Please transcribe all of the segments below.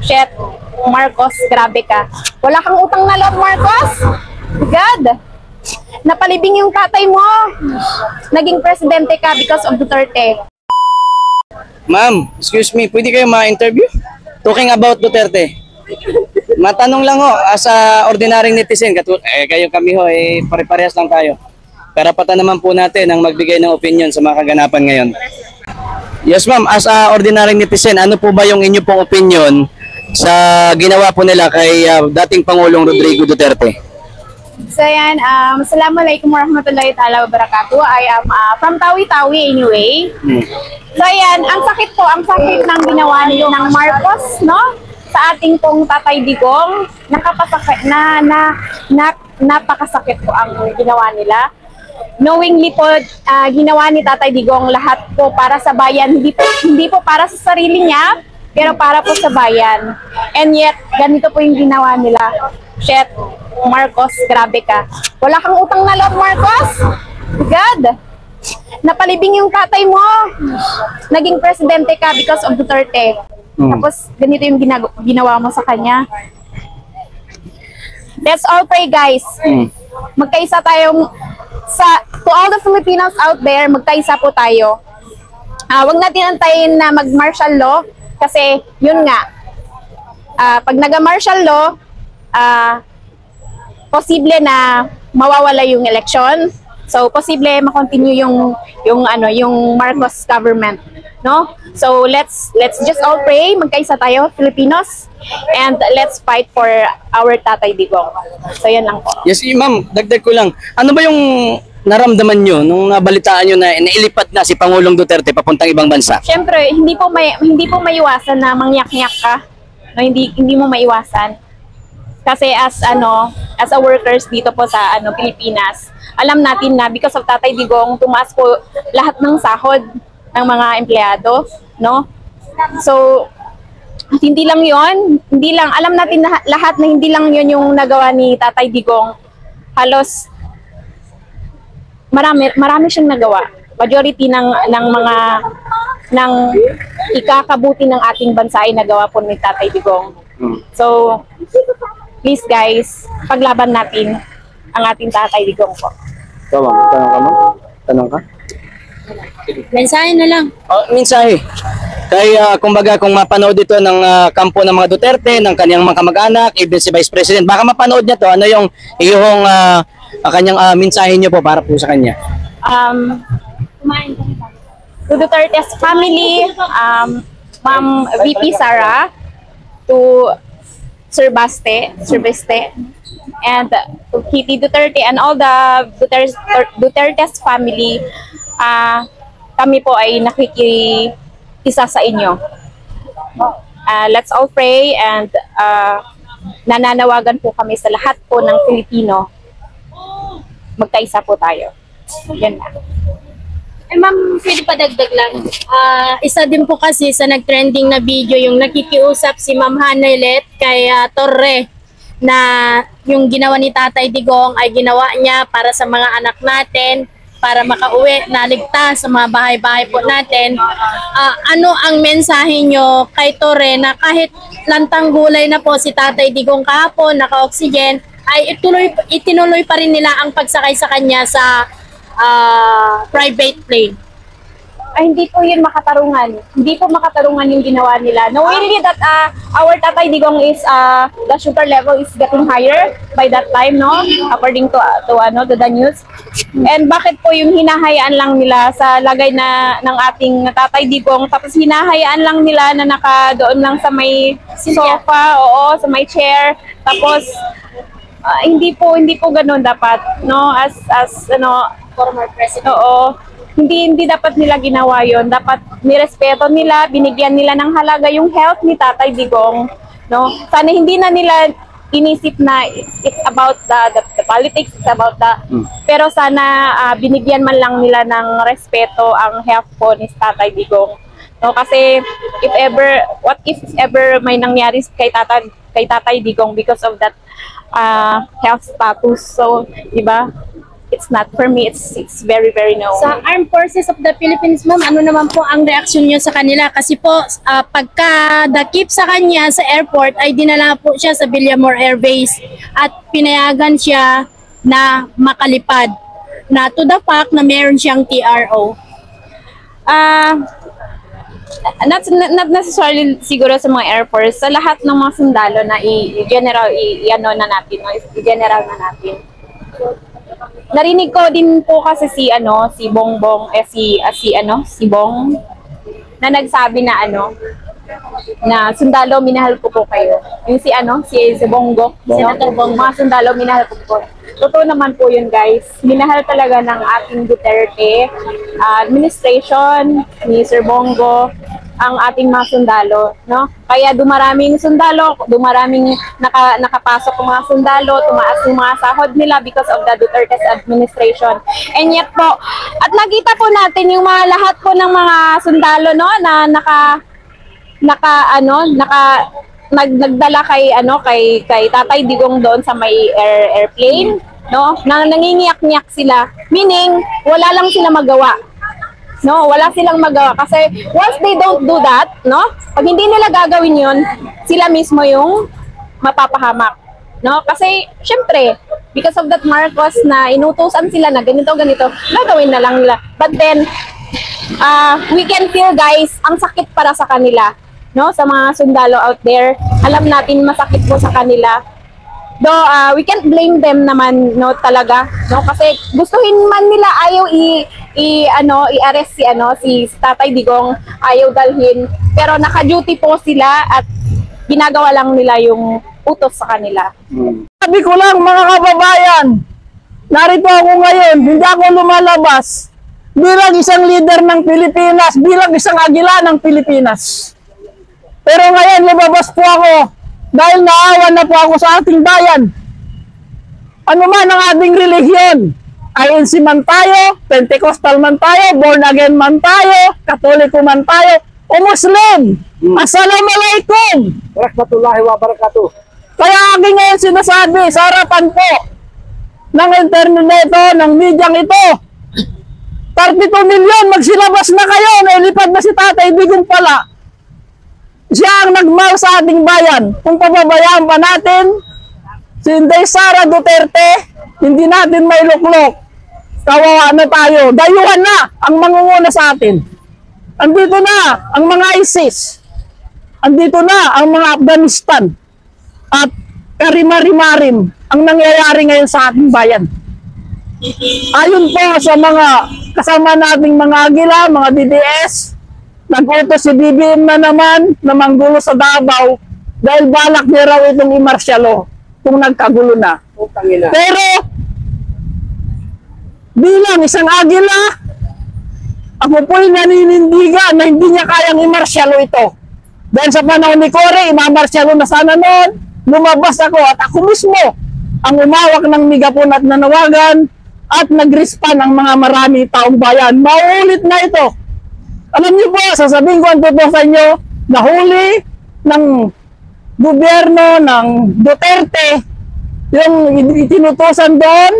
Shit, Marcos, grabe ka. Wala kang utang na loob, Marcos. God, napalibing yung tatay mo. Naging presidente ka because of Duterte. Ma'am, excuse me, pwede kayo ma-interview? Talking about Duterte. Matanong lang ho, as a ordinaryong netizen, kayo kami ho, pare-parehas lang tayo. Karapatan naman po natin ang magbigay ng opinion sa mga kaganapan ngayon. Yes ma'am, as a ordinaryong netizen, ano po ba yung inyo pong opinion sa ginawa po nila kay dating Pangulong Rodrigo Duterte? So yan, Assalamualaikum warahmatullahi ta'ala wabarakatuh. I am from Tawi-Tawi anyway. So yan, ang sakit ng ginawa nila ng Marcos, no? Sa ating pong Tatay Digong, napakasakit po ang ginawa nila. Knowingly po, ginawa ni Tatay Digong lahat po para sa bayan, hindi po para sa sarili niya, pero para po sa bayan. And yet, ganito po yung ginawa nila. Shit, Marcos, grabe ka. Wala kang utang na loob, Marcos. God, napalibing yung tatay mo. Naging presidente ka because of Duterte. Tapos, ganito yung ginawa mo sa kanya. Let's all pray, guys. Magkaisa tayong, to all the Filipinos out there, magkaisa po tayo. Huwag natin antayin na mag-martial law kasi yun nga, pag nag-martial law, posible na mawawala yung election. So posible ma-continue yung Marcos government, no? So let's just all pray, magkaisa tayo Filipinos, and let's fight for our Tatay Digong. So yan lang po. Yes, ma'am, dagdag ko lang. Ano ba yung naramdaman nyo nung nabalitaan nyo na nailipat na si Pangulong Duterte papuntang ibang bansa? Siyempre, hindi po maiwasan na mangyak-nyak ka. No, hindi mo maiwasan. Kasi as a workers dito po sa Pilipinas, alam natin na because of Tatay Digong, tumaas po lahat ng sahod ng mga empleyado, no? So hindi lang alam natin na lahat na hindi lang 'yon yung nagawa ni Tatay Digong. Halos marami siyang nagawa. Majority ng ikakabuti ng ating bansa ay nagawa po ni Tatay Digong. So please guys, paglaban natin ang ating Tatay Digong po. Ikaw ma'am, tanong ka ma'am? Tanong ka? Mensahe na lang. Mensahe. Kaya kumbaga kung mapanood ito ng kampo ng mga Duterte, ng kaniyang mga kamag-anak, even si Vice President, baka mapanood niya to, ano yung iyong kanyang mensahe niyo po para po sa kanya? To Duterte's family, Ma'am VP Sara, to Sir Baste, and to Kitty Duterte and all the Duterte's family, kami po ay nakikisa sa inyo. Let's all pray and nananawagan po kami sa lahat po ng Pilipino. Magkaisa po tayo. Yan na. Ma'am, pwede pa dagdag lang. Isa din po kasi sa nag-trending na video yung nakikiusap si Ma'am Hanelet kay Torre na yung ginawa ni Tatay Digong ay ginawa niya para sa mga anak natin, para makauwi na ligtas sa mga bahay-bahay po natin. Ano ang mensahe nyo kay Torre na kahit lantang gulay na po si Tatay Digong kahapon, naka-oxygen, ay itinuloy pa rin nila ang pagsakay sa kanya sa private plane? Hindi po yun makatarungan. Hindi po makatarungan yung ginawa nila. Knowing that our Tatay Digong is the sugar level is getting higher by that time, no? According to the news. And bakit po yung hinahayaan lang nila sa lagay ng ating Tatay Digong, tapos hinahayaan lang nila na doon lang sa may sofa, sa may chair, tapos hindi po ganoon dapat, no? As Former president. Hindi dapat nila ginawa yon. Dapat nirespeto nila, binigyan nila ng halaga yung health ni Tatay Digong, no? Sana hindi na nila inisip na it's about the politics, it's about pero sana binigyan man lang nila ng respeto ang health po ni Tatay Digong, no? Kasi what if ever may nangyari kay Tatay Digong because of that health status, so di ba? it's not. For me, it's very, very no. Sa Armed Forces of the Philippines, ma'am, ano naman po ang reaksyon niyo sa kanila? Kasi po, pagka dakip sa kanya sa airport, ay dinala po siya sa Villamor Air Base at pinayagan siya na makalipad na to the fact na meron siyang TRO. Not necessarily siguro sa mga Air Force, sa lahat ng mga sundalo na i-general na natin. Narinig ko din po kasi si Bongbong si Bong na nagsabi na na sundalo, minahal ko po kayo. Yung si Bongo, Senator Bong, mga sundalo, minahal ko po. Totoo naman po yun, guys. Minahal talaga ng ating Duterte administration, ni Sir Bongo, ang ating mga sundalo, no? Kaya dumaraming sundalo, dumaraming nakapasok ng mga sundalo, tumaas yung mga sahod nila because of the Duterte's administration. And yet po, at nakita po natin yung mga lahat po ng mga sundalo, no, na nagdala kay Tatay Digong doon sa may airplane, no, nangingiyak-ngiyak sila, meaning wala lang sila magawa. No, wala silang magawa kasi once they don't do that, no, pag hindi nila gagawin 'yon, sila mismo yung mapapahamak, no? Kasi syempre, because of that Marcos na inutusan sila na ganito gagawin na lang nila. But then we can feel, guys, ang sakit para sa kanila, no, sa mga sundalo out there. Alam natin masakit po sa kanila. Though we can't blame them naman, no, talaga, no, kasi gustuhin man nila ayaw i-arrest si Tatay Digong, ayaw dalhin, pero naka-duty po sila at ginagawa lang nila yung utos sa kanila. Sabi ko lang, mga kababayan, narito ako ngayon, hindi ako lumalabas bilang isang leader ng Pilipinas, bilang isang agila ng Pilipinas. Pero ngayon lumabas po ako dahil naawa na po ako sa ating bayan. Ano man ang ating relihiyon, INC man tayo, Pentecostal man tayo, born again man tayo, Katoliko man tayo, o Muslim. Assalamualaikum warahmatullahi wabarakatuh. Kaya aking ngayon sinasabi sa harapan po ng internet ito, ng medyang ito, 32 milyon, magsilabas na kayo, nailipad na si Tatay Digong pala. Siya ang nagmahal sa ating bayan. Kung pababayaan pa natin si Inday Sara Duterte, hindi natin mailuklok. Kawawa na tayo. Dayuhan na ang mangunguna sa atin. Andito na ang mga ISIS. Andito na ang mga Afghanistan. At karimari-marim ang nangyayari ngayon sa ating bayan. Ayon po sa mga kasama nating mga agila, mga DDS, nag-utos si BBM na naman na manggulo sa Davao dahil balak niya raw itong imarsyalo kung nagkagulo na. Pero bilang isang agila, ako po'y naninindigan na hindi niya kayang imarsyalo ito. Dahil sa panahon ni Cory, imamarsyalo na sana noon, lumabas ako at ako mismo ang umawak ng megapon at nanawagan at nag-respond ang mga marami taong bayan. Mauulit na ito. Alam niyo po, sasabihin ko ang totoo sa inyo, nahuli ng gobyerno ng Duterte yung itinutusan doon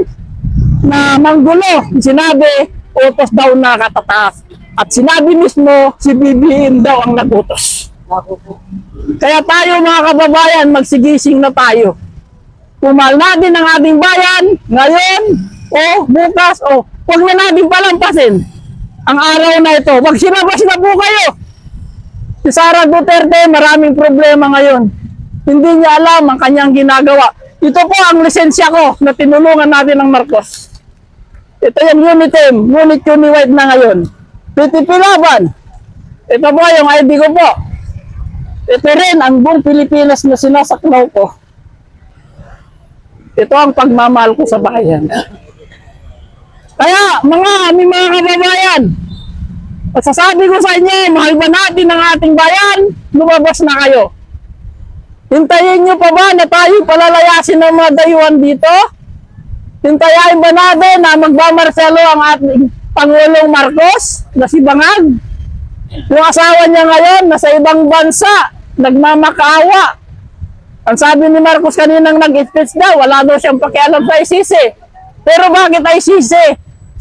na manggulo. Sinabi, utos daw na katataas. At sinabi mismo, si BBM daw ang nagutos. Kaya tayo mga kababayan, magsigising na tayo. Pumal natin ang ating bayan, ngayon, o bukas, o huwag na natin palampasin ang araw na ito. Magsilabas na po kayo. Si Sara Duterte, maraming problema ngayon. Hindi niya alam ang kanyang ginagawa. Ito po ang lisensya ko na tinulungan natin ng Marcos. Ito yung Unitem, Unit Uniwide na ngayon. PTP Laban. Ito po yung ID ko po. Ito rin ang buong Pilipinas na sinasaklaw ko. Ito ang pagmamahal ko sa bayan. Kaya mga kababayan, sasabi ko sa inyo, mahal ba natin ang ating bayan? Lumabas na kayo. Hintayin nyo pa ba na tayo palalayasin ng mga dayuhan dito? Hintayin ba natin na magmamarcelo ang ating Pangulong Marcos na si Bangag? Yung asawa niya ngayon nasa ibang bansa, nagmamakaawa. Ang sabi ni Marcos kaninang nag-speech daw, wala daw siyang pakialam sa ICC. Pero bakit ICC?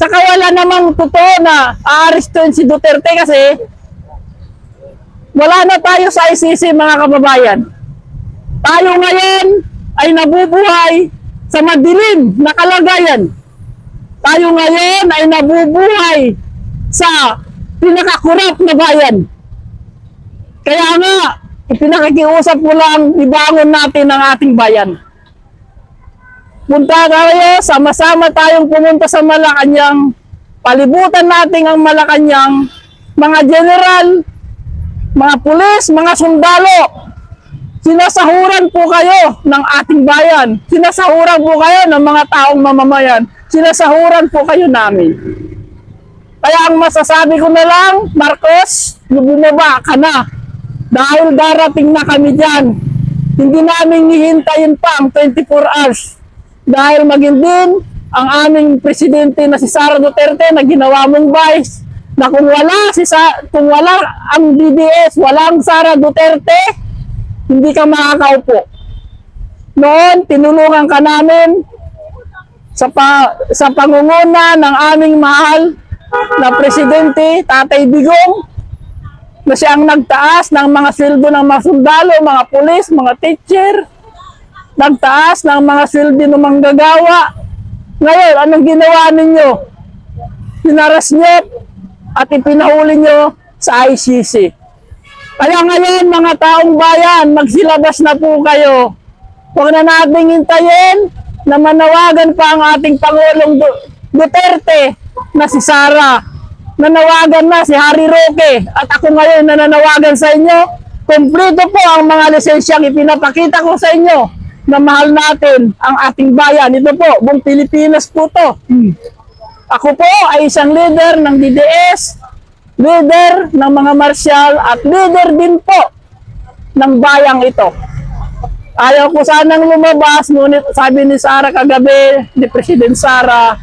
Saka wala namang totoo na aarestuin si Duterte kasi wala na tayo sa ICC, mga kababayan. Tayo ngayon ay nabubuhay sa madilim na kalagayan. Tayo ngayon ay nabubuhay sa pinakakurap na bayan. Kaya nga, ipinakikiusap ko lang, ibangon natin ang ating bayan. Punta tayo, sama-sama tayong pumunta sa Malacanang, palibutan natin ang Malacanang, mga general, mga pulis, mga sundalo, sinasahuran po kayo ng ating bayan, sinasahuran po kayo ng mga taong mamamayan, sinasahuran po kayo namin. Kaya ang masasabi ko na lang, Marcos, bumaba ka na, dahil darating na kami dyan. Hindi namin hihintayin pa ang 24 hours. Dahil maging din ang aming presidente na si Sara Duterte na ginawa mong vice, na kung wala ang DDS, walang Sara Duterte, hindi ka makakaupo. Noon, tinulungan ka namin sa pangunguna ng aming mahal na presidente, Tatay Digong, na siyang nagtaas ng mga sweldo ng mga sundalo, mga pulis, mga teacher, nagtaas ng mga sweldo ng manggagawa. Ngayon, anong ginawa ninyo? Pinaras nyo at ipinahuli nyo sa ICC. Kaya ngayon, mga taong bayan, magsilabas na po kayo. Huwag na nating hintayin na manawagan pa ang ating Pangulong Duterte na si Sara. Nanawagan na si Harry Roque. At ako ngayon nananawagan sa inyo. Kompleto po ang mga lisensyang ipinapakita ko sa inyo na mahal natin ang ating bayan. Ito po, buong Pilipinas po to. Ako po ay isang leader ng DDS, leader ng mga martial, at leader din po ng bayang ito. Ayaw ko sanang lumabas, ngunit sabi ni Sara kagabi, ni President Sara,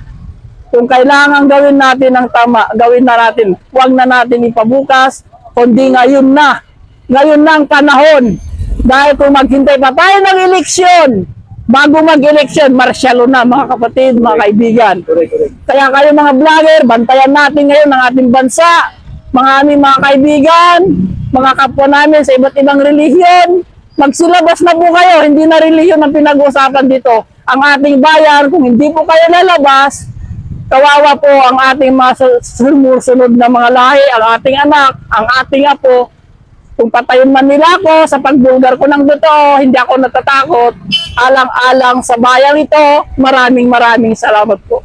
kung kailangan gawin natin ang tama, gawin na natin. Huwag na natin ipabukas, kundi ngayon na. Ngayon na ang panahon. Dahil kung maghintay pa tayo ng eleksyon, bago mag-eleksyon, marsyalo na mga kapatid, mga kaibigan. Kaya kayo mga vlogger, bantayan natin ngayon ang ating bansa, mga aming mga kaibigan, mga kapwa namin sa iba't ibang relihiyon. Magsilabas na po kayo, hindi na relihiyon ang pinag-uusapan dito. Ang ating bayan, kung hindi po kayo lalabas, kawawa po ang ating mga sumusunod na mga lahi, ang ating anak, ang ating apo. Kung patayin man nila ako sa pagbulgar ko ng totoo, hindi ako natatakot. Alang-alang sa bayang ito, maraming salamat po.